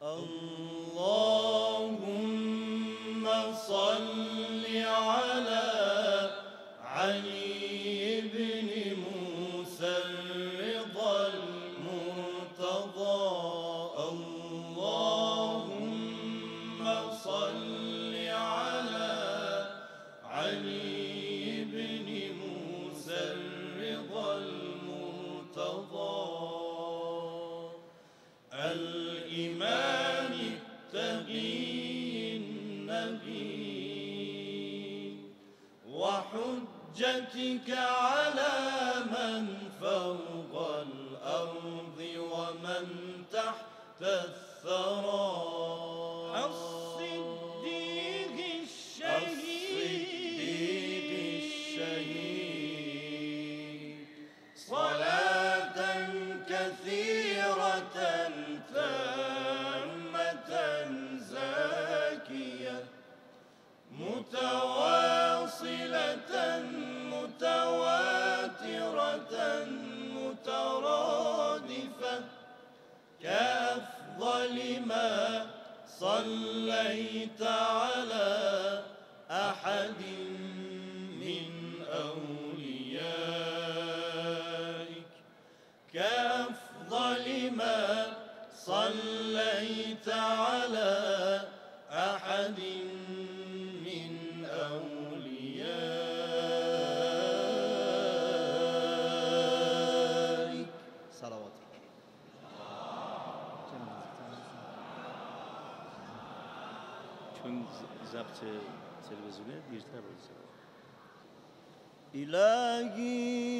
اللهم صل على علي بن موسى الرضا المرتضى. اللهم صل على علي بن موسى الرضا المرتضى الإمام التقي النبي وحجتك على من فوق الأرض ومن تحت الثرى الصديق الشهيد صلاة كثيرة تامة زاكية متواصلة متواترة مترادفة كأفضل ما صليت على أحد من أوليائك كأفضل ما صليت على أحد من أوليائك صلواتك. چون ضبط تلویزیونی دیرتر بود. إلهي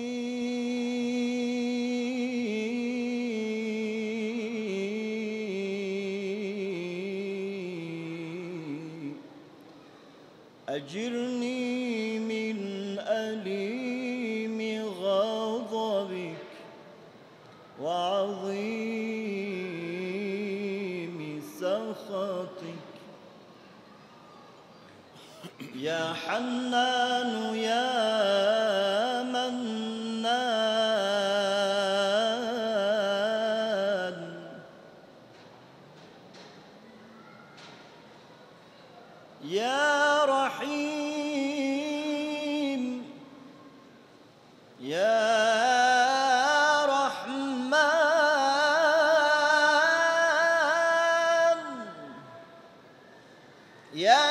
أجرني من أليم غضبك وعظيم سخطك يا حنان يا منان يا رحيم يا رحمن يا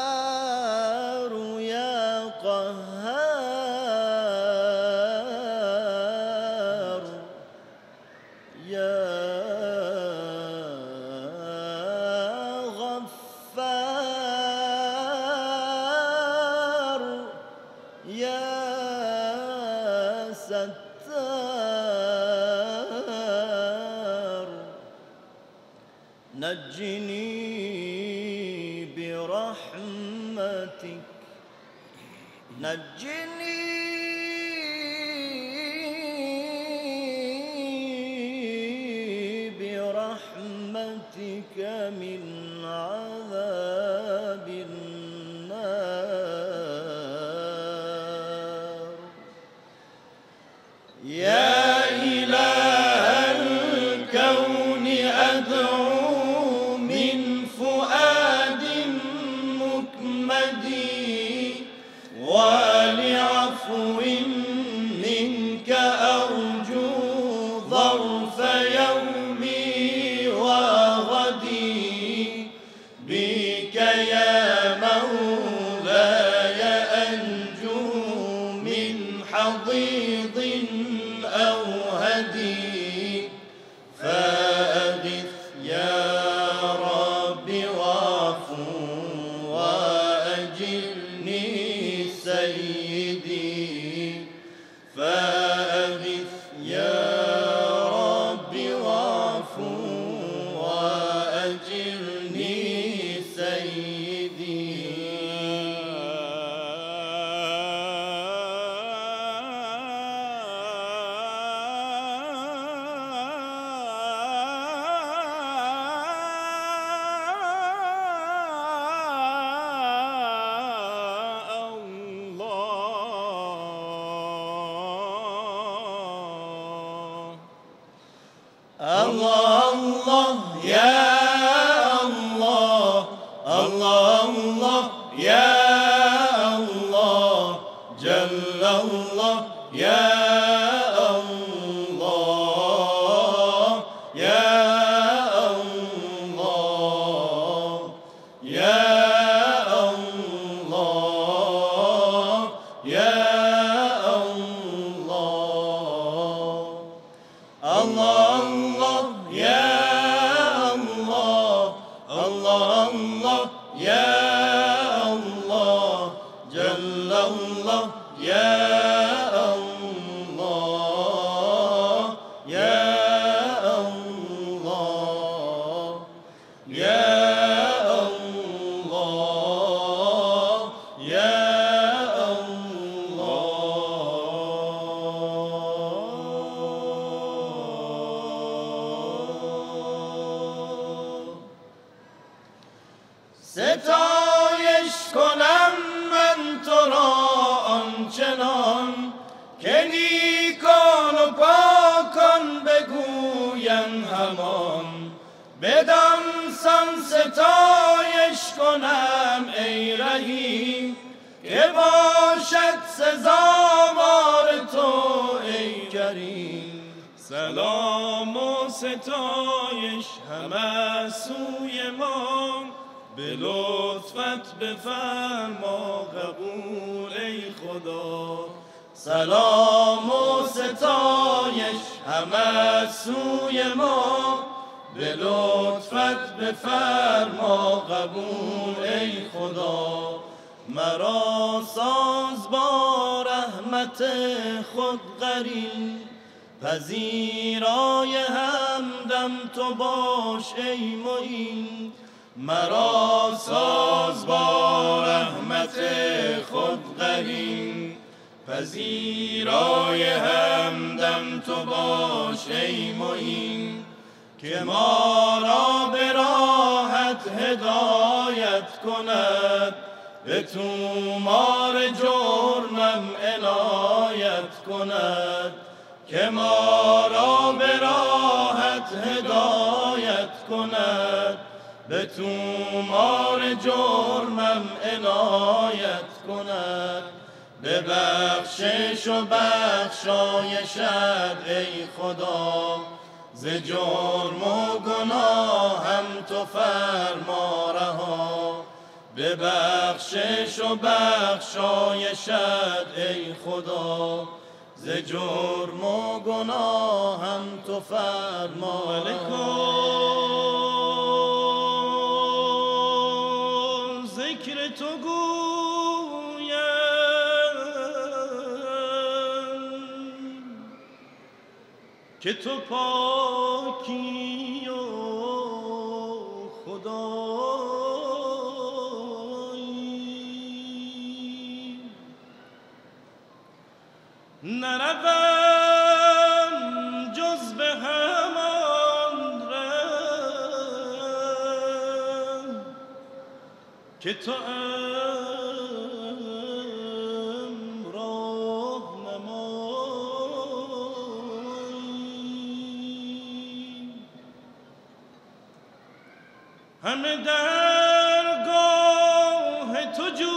جبار يا قهار يا غفار يا ستار نجني برحمتك نجني برحمتك من عذاب النار يا إله الكون أدعو من فؤاد مكمدي ولعفو منك أرجو ظرف يومي وغدي بك يا مولاي أنجو من حضيض أو هدي فأغث يا رب وعفو وأجلني سيدي فأغث يا رب وعفو وأجلني سيدي الله الله يا الله جل الله يا الله يا الله يا الله يا الله الله الله يا الله الله الله يا الله جل الله يا الله يا الله يا الله يا الله ستایش کنم من تو را آنچنان که نیکان و پاکان بگویم همان بدان سان ستایش کنم ای رهی که باشد سزاوار تو ای کریم سلام و ستایش همه سوی ما به لطفت بفرما قبول ای خدا سلام و ستایش همه سوی ما به لطفت بفرما قبول ای خدا مرا ساز با رحمت خود قرین پذیرای همدم تو باش ای معین مرا ساز با رحمت خود قرین پذیرای همدم تو باش ای معین که ما را به راحت هدایت کند به تومار جرمم عنایت کند که ما را به راحت هدایت کند به تومار جرمم عنایت کند به بخشش و بخشایشت ای خدا ز جرم و گناهم تو فرما رها به بخشش و بخشایشت ای خدا ز جرم و گناهم تو فرما ذکر تو گویم که تو پاکی و خدایی نروم جز به همان ره که تو راه نمایی همه درگاه تو جویم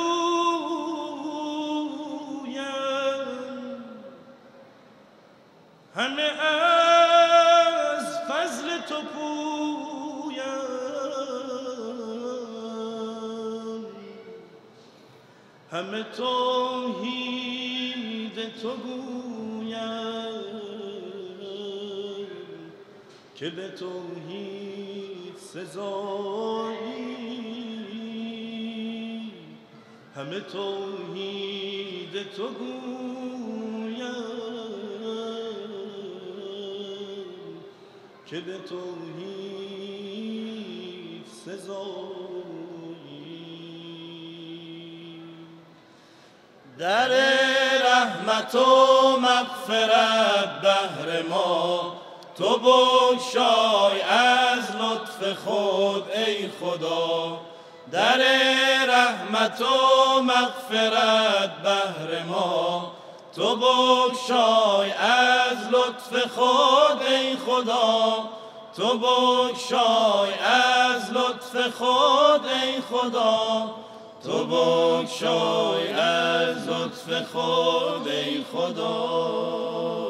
همه از فضل تو پویم همه توحید تو گویم که به توحید سزایی همه توحید تو گویم که به توحید سزایی در رحمت و مغفرت بهر ما تو بگشای از لطف خود ای خدا در رحمت و مغفرت بهر ما تو بگشای از لطف خود ای خدا تو بگشای از لطف خود ای خدا، تو بگشای از لطف خود ای خدا.